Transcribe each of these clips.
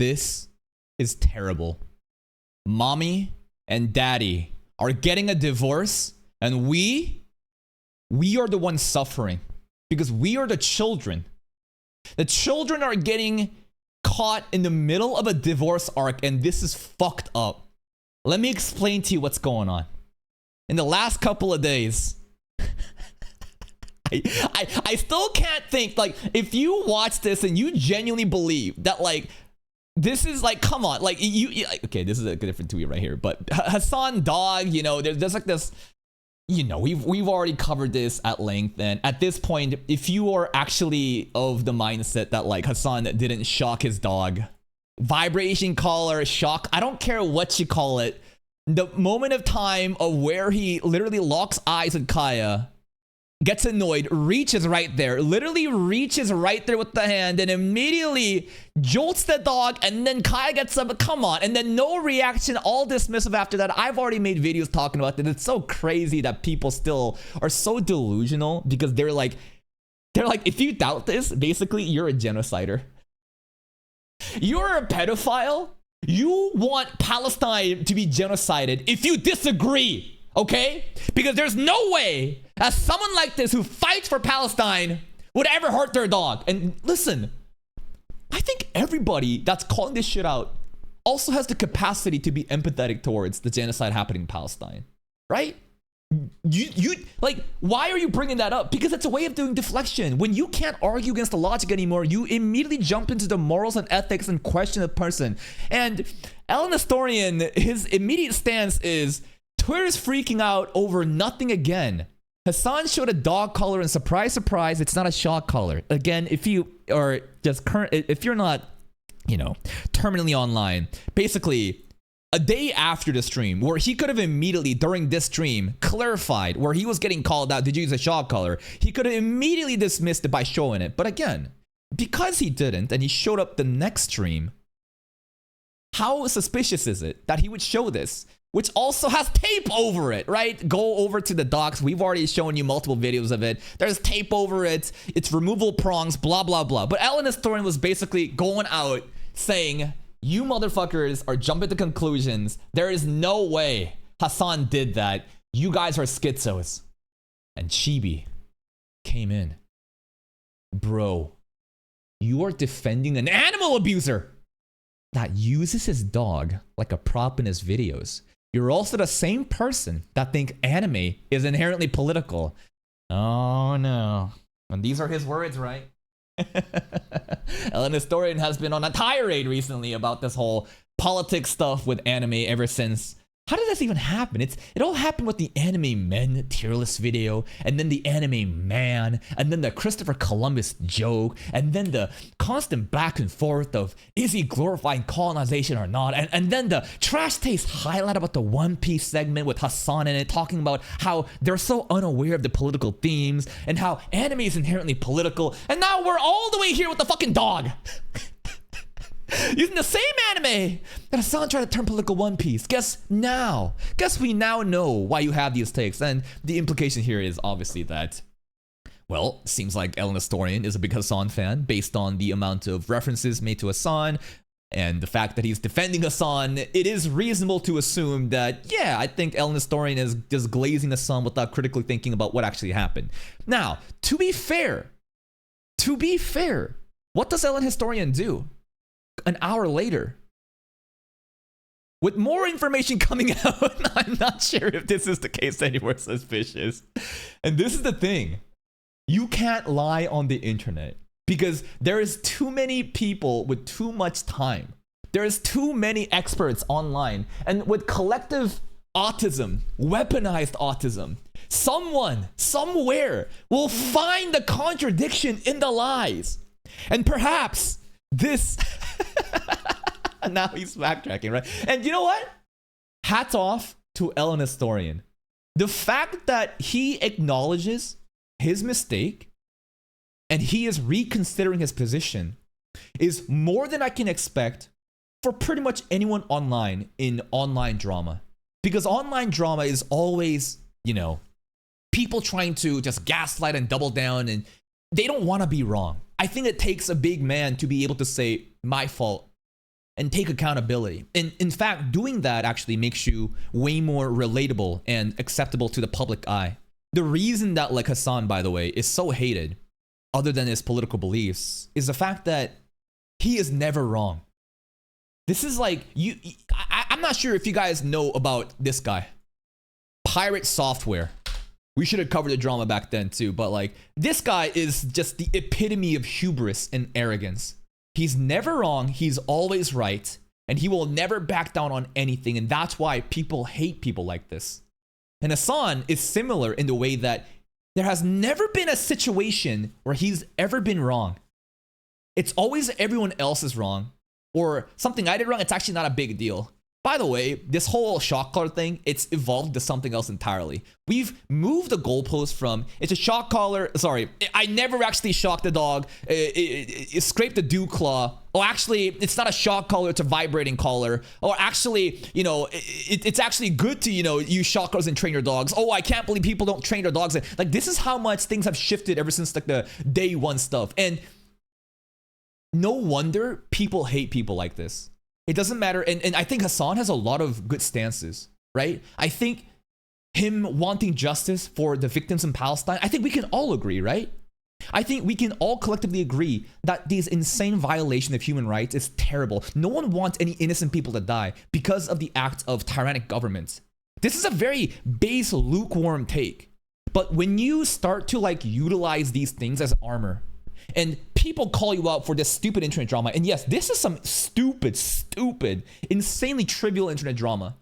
This is terrible. Mommy and daddy are getting a divorce, and we are the ones suffering because we are the children. The children are getting caught in the middle of a divorce arc, and this is fucked up. Let me explain to you what's going on. In the last couple of days, I still can't think, like, if you watch this and you genuinely believe that, like, this is like, come on, like, okay, this is a different tweet right here, but Hassan Dog, you know, there's like this, you know, we've already covered this at length, and at this point, if you are actually of the mindset that, like, Hassan didn't shock his dog, vibration collar, shock, I don't care what you call it, the moment of time of where he literally locks eyes with Kaya, gets annoyed, reaches right there, literally reaches right there with the hand, and immediately jolts the dog, and then Kaya gets up, come on, and then no reaction, all dismissive after that. I've already made videos talking about this. It's so crazy that people still are so delusional because they're like, if you doubt this, basically you're a genocider. You're a pedophile. You want Palestine to be genocided if you disagree. Okay? Because there's no way that someone like this who fights for Palestine would ever hurt their dog. And listen, I think everybody that's calling this shit out also has the capacity to be empathetic towards the genocide happening in Palestine. Right? You like, why are you bringing that up? Because it's a way of doing deflection. When you can't argue against the logic anymore, you immediately jump into the morals and ethics and question the person. And Ellen Historian, his immediate stance is, Twitter's freaking out over nothing again. Hassan showed a dog collar, and surprise, surprise, it's not a shock collar. Again, if you are just if you're not, you know, terminally online, basically a day after the stream, where he could have immediately during this stream clarified where he was getting called out, did you use a shock collar? He could have immediately dismissed it by showing it. But again, because he didn't, and he showed up the next stream, how suspicious is it that he would show this? Which also has tape over it, right? Go over to the docs. We've already shown you multiple videos of it. There's tape over it. It's removable prongs, blah, blah, blah. But Ellen Historian was basically going out saying, you motherfuckers are jumping to conclusions. There is no way Hassan did that. You guys are schizos. And Chibi came in. Bro, you are defending an animal abuser that uses his dog like a prop in his videos. You're also the same person that think anime is inherently political. Oh no. And these are his words, right? Ellen Historian has been on a tirade recently about this whole politics stuff with anime ever since. How did this even happen? It all happened with the Anime Men tier list video, and then the Anime Man, and then the Christopher Columbus joke, and then the constant back and forth of is he glorifying colonization or not, and then the trash taste highlight about the One Piece segment with Hassan in it, talking about how they're so unaware of the political themes, and how anime is inherently political, and now we're all the way here with the fucking dog. Using the same anime that Hassan tried to turn political One Piece. Guess we now know why you have these takes. And the implication here is obviously that, well, seems like Ellen Historian is a big Hassan fan based on the amount of references made to Hassan and the fact that he's defending Hassan. It is reasonable to assume that, yeah, I think Ellen Historian is just glazing Hassan without critically thinking about what actually happened. Now, to be fair, what does Ellen Historian do? An hour later, with more information coming out, I'm not sure if this is the case anymore suspicious. And this is the thing. You can't lie on the internet because there is too many people with too much time. There is too many experts online. And with collective autism, weaponized autism, someone, somewhere will find the contradiction in the lies. And perhaps this... Now he's backtracking, right? And you know what? Hats off to Ellen Historian. The fact that he acknowledges his mistake and he is reconsidering his position is more than I can expect for pretty much anyone online in online drama. Because online drama is always, you know, people trying to just gaslight and double down, and they don't want to be wrong. I think it takes a big man to be able to say, my fault. and take accountability. And in fact, doing that actually makes you way more relatable and acceptable to the public eye. The reason that like Hassan, by the way, is so hated, other than his political beliefs, is the fact that he is never wrong. This is like, I'm not sure if you guys know about this guy. Pirate Software. We should have covered the drama back then too, but like, this guy is just the epitome of hubris and arrogance. He's never wrong, he's always right, and he will never back down on anything, and that's why people hate people like this. And Hassan is similar in the way that there has never been a situation where he's ever been wrong. It's always everyone else is wrong, or something I did wrong, it's actually not a big deal. By the way, this whole shock collar thing, it's evolved to something else entirely. We've moved the goalpost from, it's a shock collar, sorry, I never actually shocked the dog, it scraped the dew claw. Oh, actually, it's not a shock collar, it's a vibrating collar. Or actually, you know, it's actually good to, you know, use shock collars and train your dogs. Oh, I can't believe people don't train their dogs. Like, this is how much things have shifted ever since like the day one stuff. And no wonder people hate people like this. It doesn't matter. And I think Hassan has a lot of good stances, right? I think him wanting justice for the victims in Palestine, I think we can all agree, right? I think we can all collectively agree that this insane violation of human rights is terrible. No one wants any innocent people to die because of the acts of tyrannic governments. This is a very base, lukewarm take. But when you start to like utilize these things as armor, and people call you out for this stupid internet drama. And yes, this is some stupid, insanely trivial internet drama.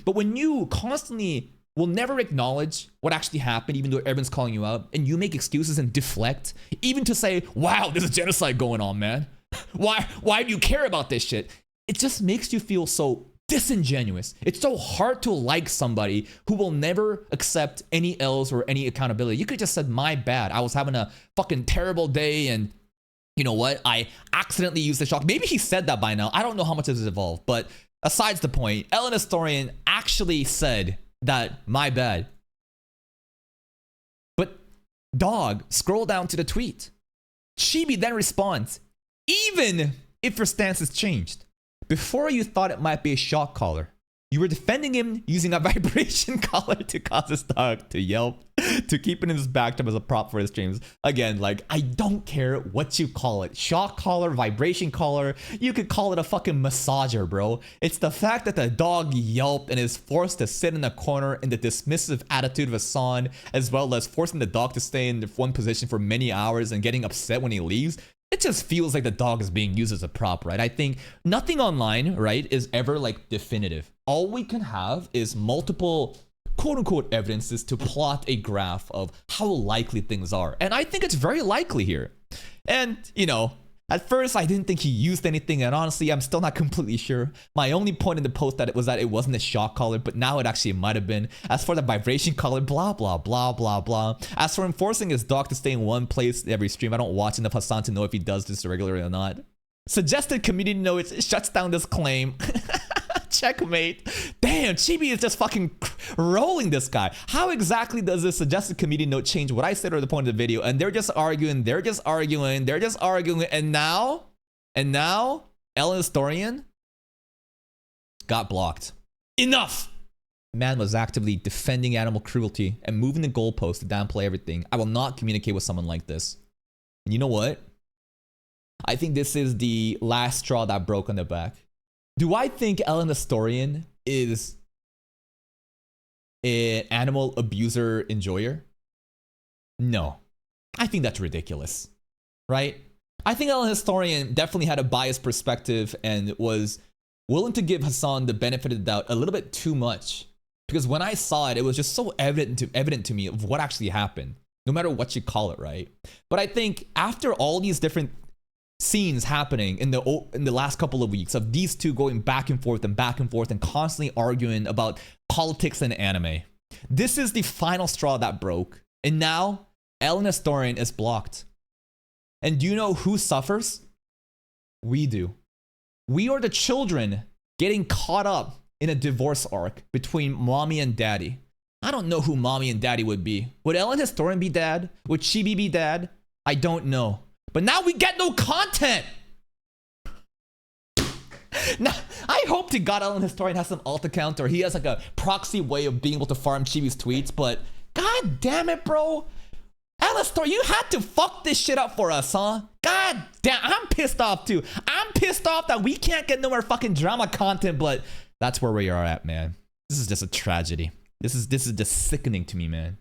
But when you constantly will never acknowledge what actually happened, even though everyone's calling you out, and you make excuses and deflect, even to say, wow, there's a genocide going on, man. Why do you care about this shit? It just makes you feel so disingenuous. It's so hard to like somebody who will never accept any L's or any accountability. You could just said, my bad. I was having a fucking terrible day and you know what? I accidentally used the shock. Maybe he said that by now. I don't know how much this has evolved, but asides the point, Ellen Historian actually said that, my bad. But dog, scroll down to the tweet. Chibi then responds, even if your stance has changed, before you thought it might be a shock collar, you were defending him using a vibration collar to cause his dog to yelp, to keep it in his bathtub as a prop for his streams. Again, like, I don't care what you call it. Shock collar, vibration collar, you could call it a fucking massager, bro. It's the fact that the dog yelped and is forced to sit in a corner in the dismissive attitude of Hassan, as well as forcing the dog to stay in one position for many hours and getting upset when he leaves. It just feels like the dog is being used as a prop, right? I think nothing online, right, is ever like definitive. All we can have is multiple quote unquote evidences to plot a graph of how likely things are. And I think it's very likely here. And, you know, at first I didn't think he used anything, and honestly, I'm still not completely sure. My only point in the post that it was that it wasn't a shock collar, but now it actually might have been. As for the vibration collar, blah, blah, blah, blah, blah. As for enforcing his dog to stay in one place every stream, I don't watch enough Hassan to know if he does this regularly or not. Suggested community notes shuts down this claim. Checkmate. Damn, Chibi is just fucking rolling this guy. How exactly does this suggested community note change what I said at the point of the video? And they're just arguing, and now, Ellen Historian got blocked. Enough! Man was actively defending animal cruelty and moving the goalpost to downplay everything. I will not communicate with someone like this. And you know what? I think this is the last straw that broke on the back. Do I think Ellen Historian is an animal abuser enjoyer? No. I think that's ridiculous, right? I think Ellen Historian definitely had a biased perspective and was willing to give Hassan the benefit of the doubt a little bit too much. Because when I saw it, it was just so evident to me of what actually happened, no matter what you call it, right? But I think after all these different scenes happening in the last couple of weeks of these two going back and forth and constantly arguing about politics and anime, this is the final straw that broke. And now Ellen Historian is blocked. And do you know who suffers? We do. We are the children getting caught up in a divorce arc between mommy and daddy. I don't know who mommy and daddy would be. Would Ellen Historian be dad? Would Chibi be dad? I don't know. But now we get no content. Now, I hope to God Alan Historian has some alt account or he has like a proxy way of being able to farm Chibi's tweets, but god damn it, bro. Alistar, you had to fuck this shit up for us, huh? God damn, I'm pissed off too. I'm pissed off that we can't get no more fucking drama content, but that's where we are at, man. This is just a tragedy. This is just sickening to me, man.